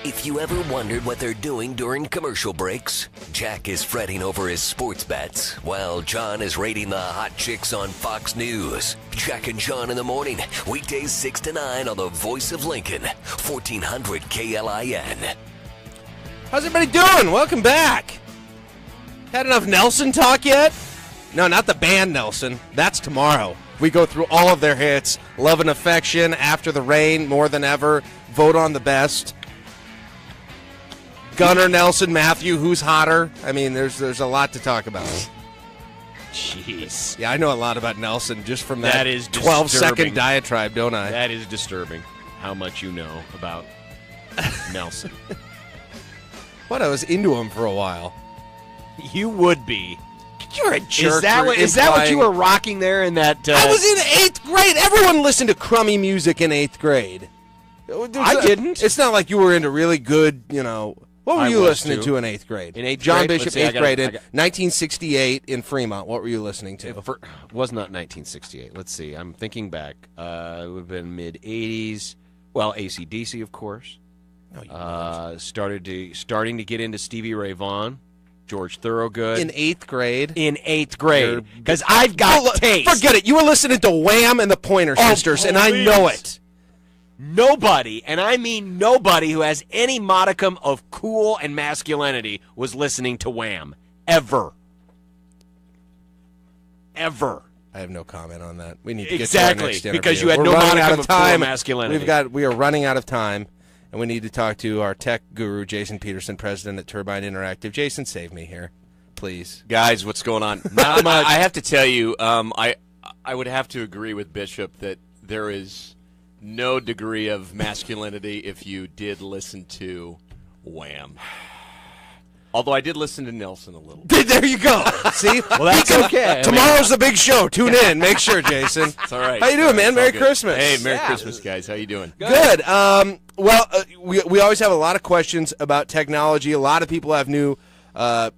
If you ever wondered what they're doing during commercial breaks, Jack is fretting over his sports bets, while John is rating the hot chicks on Fox News. Jack and John in the morning, weekdays 6 to 9 on the Voice of Lincoln, 1400 KLIN. How's everybody doing? Welcome back. Had enough Nelson talk yet? No, not the band Nelson. That's tomorrow. We go through all of their hits. Love and Affection, After the Rain, More Than Ever, Vote on the Best. Gunnar, Nelson, Matthew, who's hotter? I mean, there's a lot to talk about. Jeez. Yeah, I know a lot about Nelson just from that is 12-second diatribe, don't I? That is disturbing, how much you know about Nelson. What? I was into him for a while. You would be. You're a jerk. Is that what you were rocking there in that? I was in 8th grade. Everyone listened to crummy music in 8th grade. I didn't. It's not like you were into really good, What were you listening to in 8th grade? In 8th John grade? Bishop, Let's see, 8th grade, in 1968 in Fremont. What were you listening to? It was not 1968. Let's see. I'm thinking back. It would have been mid-'80s. Well, AC/DC, of course. No, you weren't. Starting to get into Stevie Ray Vaughan, George Thorogood. In 8th grade? In 8th grade. Because I've got taste. Forget it. You were listening to Wham and the Pointer Sisters, and I know it. Nobody, and I mean nobody, who has any modicum of cool and masculinity was listening to Wham. Ever. Ever. I have no comment on that. We need to get exactly, to our next interview. because you had We're no running modicum out of of cool time. and masculinity. We are running out of time, and we need to talk to our tech guru, Jason Peterson, president at Turbine Interactive. Jason, save me here, please. Guys, what's going on? Not much. I have to tell you, I would have to agree with Bishop that there is no degree of masculinity if you did listen to Wham. Although I did listen to Nelson a little. There you go. See? Well, that's okay. Tomorrow's the big show. Tune in. Make sure, Jason. It's all right. How you doing, man? Merry Christmas. Hey, Merry Christmas, guys. How you doing? Good. We always have a lot of questions about technology. A lot of people have new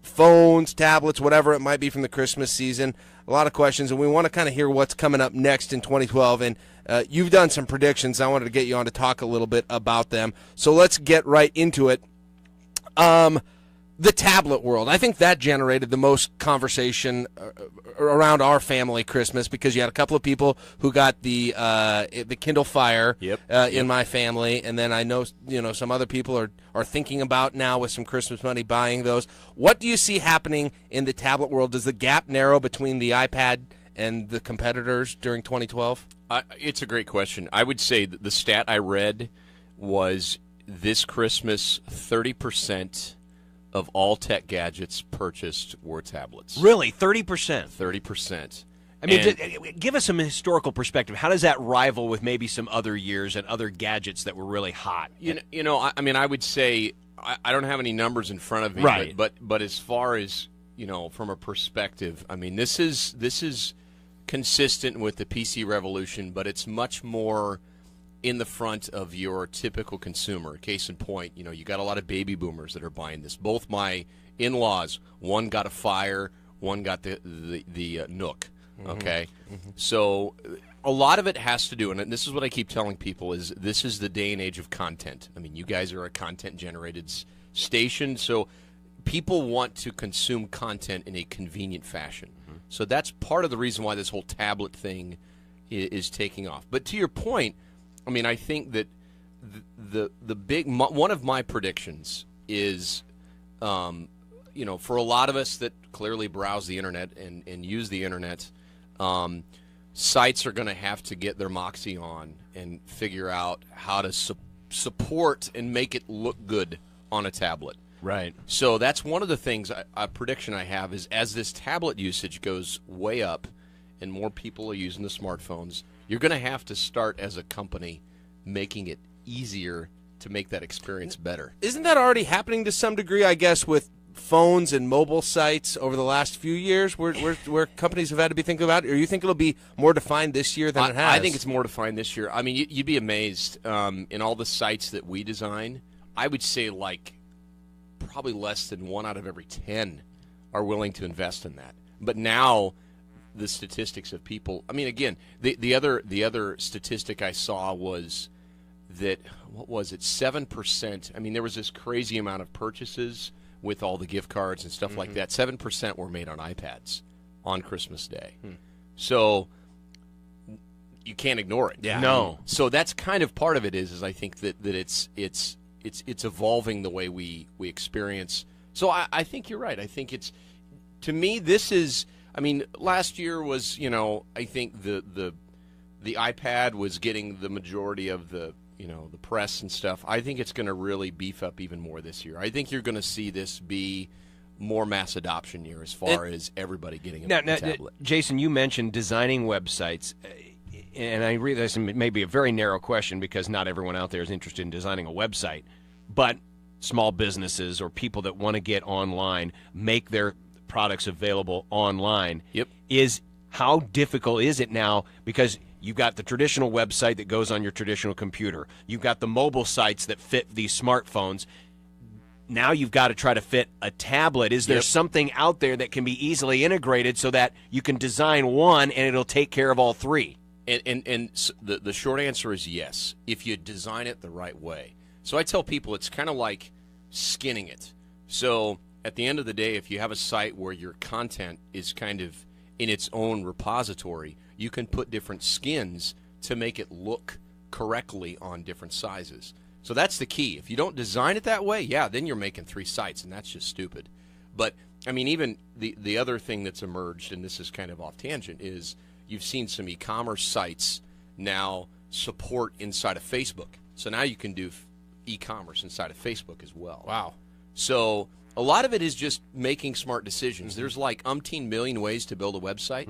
phones, tablets, whatever it might be from the Christmas season. A lot of questions, and we want to kind of hear what's coming up next in 2012. And you've done some predictions. I wanted to get you on to talk a little bit about them. So let's get right into it. The tablet world. I think that generated the most conversation around our family Christmas, because you had a couple of people who got the Kindle Fire in my family, and then I know some other people are thinking about now with some Christmas money buying those. What do you see happening in the tablet world? Does the gap narrow between the iPad and the competitors during 2012? It's a great question. I would say that the stat I read was this Christmas 30% of all tech gadgets purchased were tablets. Really? 30%? 30%. I mean, give us some historical perspective. How does that rival with maybe some other years and other gadgets that were really hot? I would say I don't have any numbers in front of me, right? But as far as from a perspective, I mean, this is consistent with the PC revolution, but it's much more in the front of your typical consumer. Case in point, you got a lot of baby boomers that are buying this. Both my in-laws, one got a Fire, one got the Nook. Okay, so a lot of it has to do, and this is what I keep telling people, is this is the day and age of content. I mean, you guys are a content-generated station, so people want to consume content in a convenient fashion. So that's part of the reason why this whole tablet thing is taking off. But to your point, I mean, I think that the big one of my predictions is, for a lot of us that clearly browse the internet and use the internet, sites are going to have to get their moxie on and figure out how to support and make it look good on a tablet. Right. So that's one of the things, a prediction I have, is as this tablet usage goes way up and more people are using the smartphones, you're going to have to start as a company making it easier to make that experience better. Isn't that already happening to some degree, I guess, with phones and mobile sites over the last few years where companies have had to be thinking about it? Or you think it'll be more defined this year than it has? I think it's more defined this year. I mean, you'd be amazed. In all the sites that we design, I would say probably less than 1 out of every 10 are willing to invest in that. But now the statistics of people, I mean, again, the other statistic I saw was that, what was it, 7%. I mean, there was this crazy amount of purchases with all the gift cards and stuff like that. 7% were made on iPads on Christmas Day. So you can't ignore it. Yeah. No. So that's kind of part of it is I think that it's evolving the way we experience. So I think you're right. I think it's, to me, this is, I mean, last year was, I think the iPad was getting the majority of the press and stuff. I think it's going to really beef up even more this year. I think you're going to see this be more mass adoption year as far as everybody getting a tablet. Jason, you mentioned designing websites, and I realize it may be a very narrow question because not everyone out there is interested in designing a website, but small businesses or people that want to get online, make their products available online. Yep. How difficult is it now? Because you've got the traditional website that goes on your traditional computer. You've got the mobile sites that fit these smartphones. Now you've got to try to fit a tablet. Is there something out there that can be easily integrated so that you can design one and it'll take care of all three? And the short answer is yes, if you design it the right way. So I tell people it's kind of like skinning it. So at the end of the day, if you have a site where your content is kind of in its own repository, you can put different skins to make it look correctly on different sizes. So that's the key. If you don't design it that way, then you're making 3 sites, and that's just stupid. But, I mean, even the other thing that's emerged, and this is kind of off tangent, is you've seen some e-commerce sites now support inside of Facebook. So now you can do e-commerce inside of Facebook as well. Wow. So a lot of it is just making smart decisions. There's like umpteen million ways to build a website.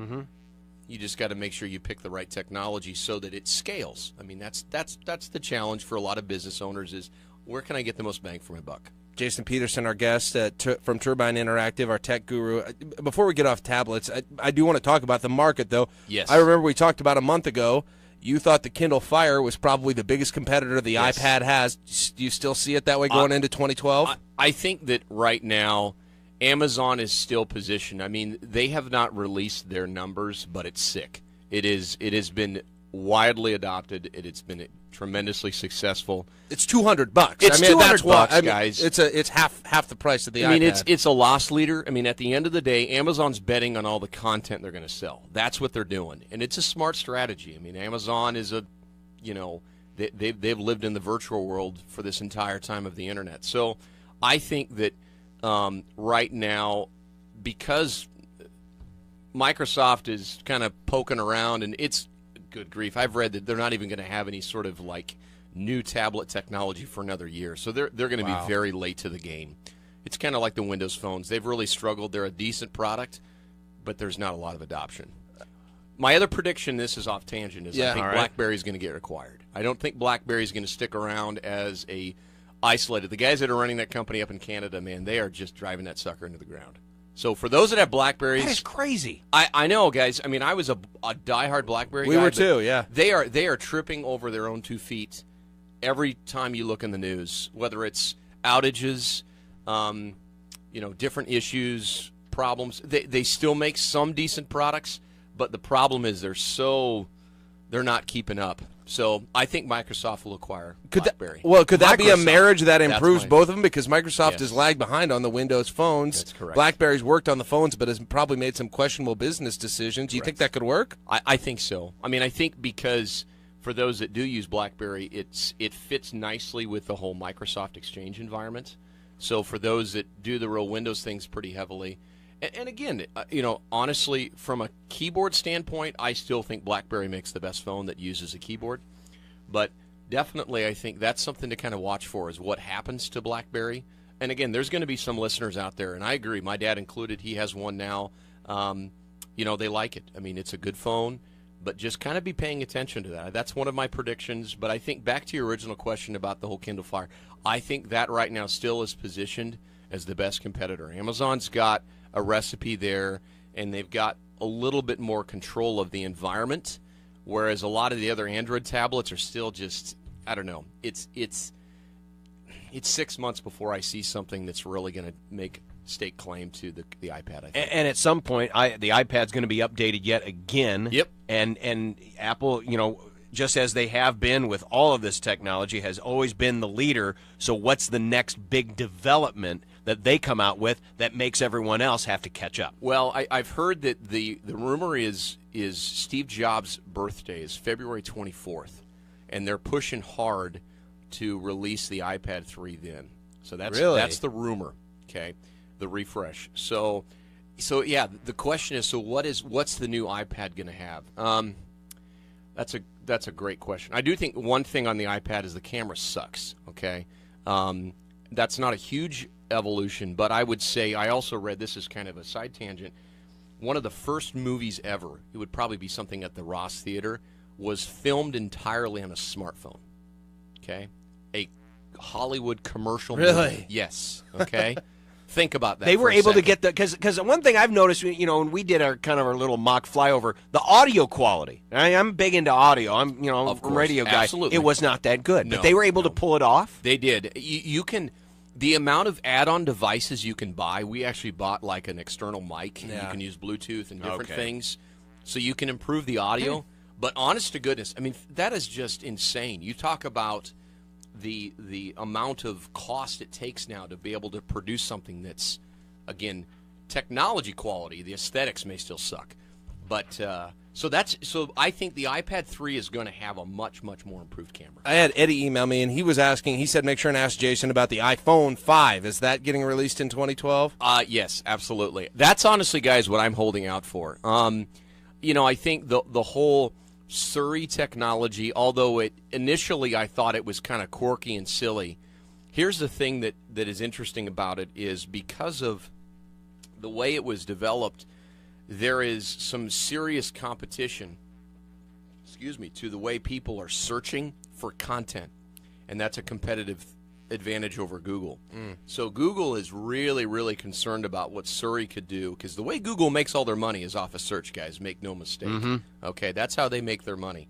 You just got to make sure you pick the right technology so that it scales. I mean, that's the challenge for a lot of business owners is where can I get the most bang for my buck? Jason Peterson, our guest from Turbine Interactive, our tech guru. Before we get off tablets, I do want to talk about the market, though. Yes. I remember we talked about a month ago. You thought the Kindle Fire was probably the biggest competitor the iPad has. Do you still see it that way going into 2012? I think that right now Amazon is still positioned. I mean, they have not released their numbers, but it's sick. It has been widely adopted. It's been tremendously successful. It's $200. It's $200, guys. It's half the price of the iPad. I mean, it's a loss leader. I mean, at the end of the day, Amazon's betting on all the content they're going to sell. That's what they're doing, and it's a smart strategy. I mean, Amazon is they've lived in the virtual world for this entire time of the internet. So, I think that right now, because Microsoft is kind of poking around, and it's good grief. I've read that they're not even going to have any sort of like new tablet technology for another year. So they're going to be very late to the game. It's kind of like the Windows phones. They've really struggled. They're a decent product, but there's not a lot of adoption. My other prediction, this is off tangent, is I think BlackBerry is going to get acquired. I don't think BlackBerry is going to stick around as a isolated. The guys that are running that company up in Canada, man, they are just driving that sucker into the ground. So for those that have BlackBerries, that is crazy. I know, guys. I mean, I was a diehard BlackBerry guy. We were too, yeah. They are tripping over their own 2 feet every time you look in the news, whether it's outages, different issues, problems. They still make some decent products, but the problem is they're not keeping up. So I think Microsoft will acquire BlackBerry. Could that be a marriage that improves both of them? Because Microsoft has lagged behind on the Windows phones. That's correct. BlackBerry's worked on the phones, but has probably made some questionable business decisions. Do you think that could work? I think so. I mean, I think because for those that do use BlackBerry, it fits nicely with the whole Microsoft Exchange environment. So for those that do the real Windows things pretty heavily, and again, honestly, from a keyboard standpoint, I still think BlackBerry makes the best phone that uses a keyboard. But definitely, I think that's something to kind of watch for is what happens to BlackBerry. And again, there's going to be some listeners out there, and I agree, my dad included, he has one now. They like it. I mean, it's a good phone, but just kind of be paying attention to that. That's one of my predictions. But I think back to your original question about the whole Kindle Fire, I think that right now still is positioned as the best competitor. Amazon's got a recipe there, and they've got a little bit more control of the environment, whereas a lot of the other Android tablets are still just, I don't know, it's 6 months before I see something that's really going to stake claim to the iPad, I think. And at some point, the iPad's going to be updated yet again. Yep. And Apple, just as they have been with all of this technology, has always been the leader. So what's the next big development that they come out with that makes everyone else have to catch up? Well, I've heard that the rumor is Steve Jobs' birthday is February 24th, and they're pushing hard to release the iPad 3 then. So that's the rumor, okay, the refresh. So yeah, the question is, so what's the new iPad going to have? That's a great question. I do think one thing on the iPad is the camera sucks, okay? That's not a huge evolution, but I would say, I also read, this is kind of a side tangent, one of the first movies ever, it would probably be something at the Ross Theater, was filmed entirely on a smartphone, okay? A Hollywood commercial movie. Yes, okay? Think about that. They were able to get the, because one thing I've noticed, when we did our little mock flyover, the audio quality. I'm big into audio. I'm a radio guy. Absolutely. It was not that good, No, but they were able to pull it off. They did. You can, the amount of add-on devices you can buy. We actually bought like an external mic. Yeah. You can use Bluetooth and different things, so you can improve the audio. But honest to goodness, I mean, that is just insane. You talk about the amount of cost it takes now to be able to produce something that's, again, technology quality. The aesthetics may still suck, but so I think the iPad 3 is going to have a much more improved camera. I had Eddie email me, and he was asking. He said, "Make sure and ask Jason about the iPhone 5. Is that getting released in 2012?" Yes, absolutely. That's honestly, guys, what I'm holding out for. I think the whole Surrey technology, although it initially I thought it was kind of quirky and silly, here's the thing that is interesting about it is because of the way it was developed, there is some serious competition, to the way people are searching for content, and that's a competitive advantage over Google. So Google is really, really concerned about what Surrey could do, because the way Google makes all their money is off of search, guys. Make no mistake. Okay, that's how they make their money.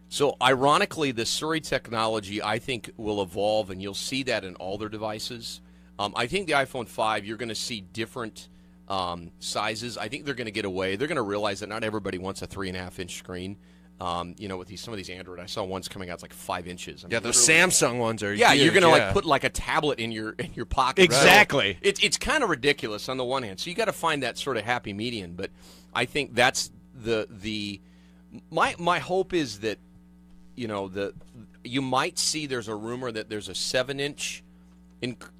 So ironically, the Surrey technology, I think, will evolve, and you'll see that in all their devices. I think the iPhone 5, you're going to see different sizes. I think they're going to get away. They're going to realize that not everybody wants a 3.5-inch screen. With some of these Android, I saw ones coming out, it's like 5 inches. I mean, Those Samsung ones are. Yeah, huge, you're gonna put like a tablet in your pocket. Exactly. So it's kind of ridiculous on the one hand. So you got to find that sort of happy median. But I think that's my hope is that you might see, there's a rumor that there's a 7-inch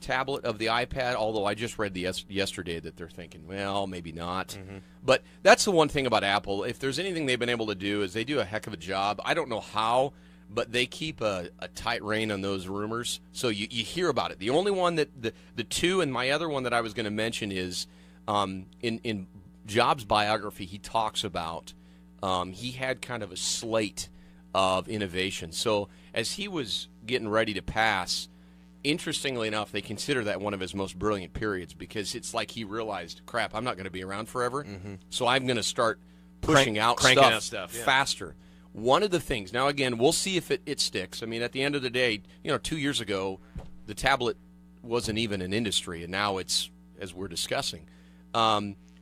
tablet of the iPad, although I just read yesterday that they're thinking, well, maybe not. But that's the one thing about Apple. If there's anything they've been able to do, is they do a heck of a job. I don't know how, but they keep a tight rein on those rumors. So you hear about it. The only one that the two, and my other one that I was going to mention is in Jobs' biography, he talks about he had kind of a slate of innovation. So as he was getting ready to pass, interestingly enough, they consider that one of his most brilliant periods, because it's like he realized, crap, I'm not going to be around forever, so I'm going to start pushing cranking out stuff faster. One of the things, now again, we'll see if it sticks. I mean, at the end of the day, 2 years ago, the tablet wasn't even an industry, and now it's, as we're discussing.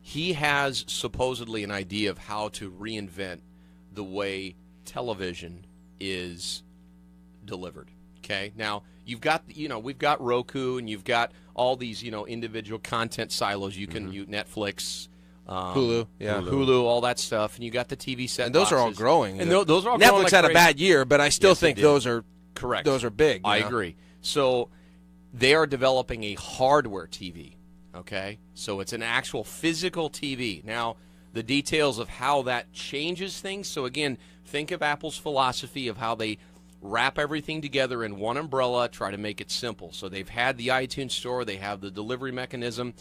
He has supposedly an idea of how to reinvent the way television is delivered. Okay, now you've got we've got Roku, and you've got all these individual content silos. You can use Netflix, Hulu, Hulu, all that stuff, and you got the TV set. And those are all growing. And those are all Netflix growing like had crazy. a bad year, but I still think those are correct. Those are big. I agree. So they are developing a hardware TV. Okay, so it's an actual physical TV. Now, the details of how that changes things. So again, think of Apple's philosophy of how they wrap everything together in one umbrella, try to make it simple. So they've had the iTunes Store, they have the delivery mechanism.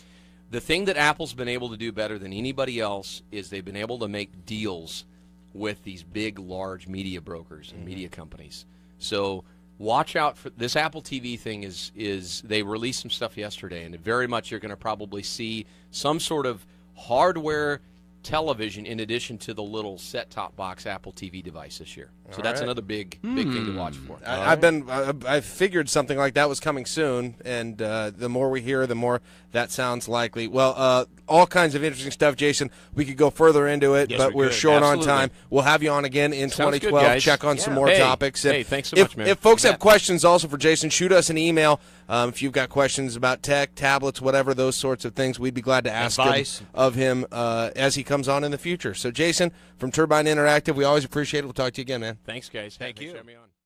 The thing that Apple's been able to do better than anybody else is they've been able to make deals with these big, large media brokers and media companies. So watch out for this Apple TV thing. Is they released some stuff yesterday, and very much you're going to probably see some sort of hardware television in addition to the little set-top box Apple TV device this year. So that's another big thing to watch for. I figured something like that was coming soon, and the more we hear, the more that sounds likely. Well, all kinds of interesting stuff, Jason. We could go further into it, but we're short on time. We'll have you on again in 2012. Good, check on some more topics. Hey, thanks so much, man. If folks have questions also for Jason, shoot us an email. If you've got questions about tech, tablets, whatever, those sorts of things, we'd be glad to ask of him as he comes on in the future. So, Jason, from Turbine Interactive, we always appreciate it. We'll talk to you again, man. Thanks, guys. Thank you. Thanks for having me on.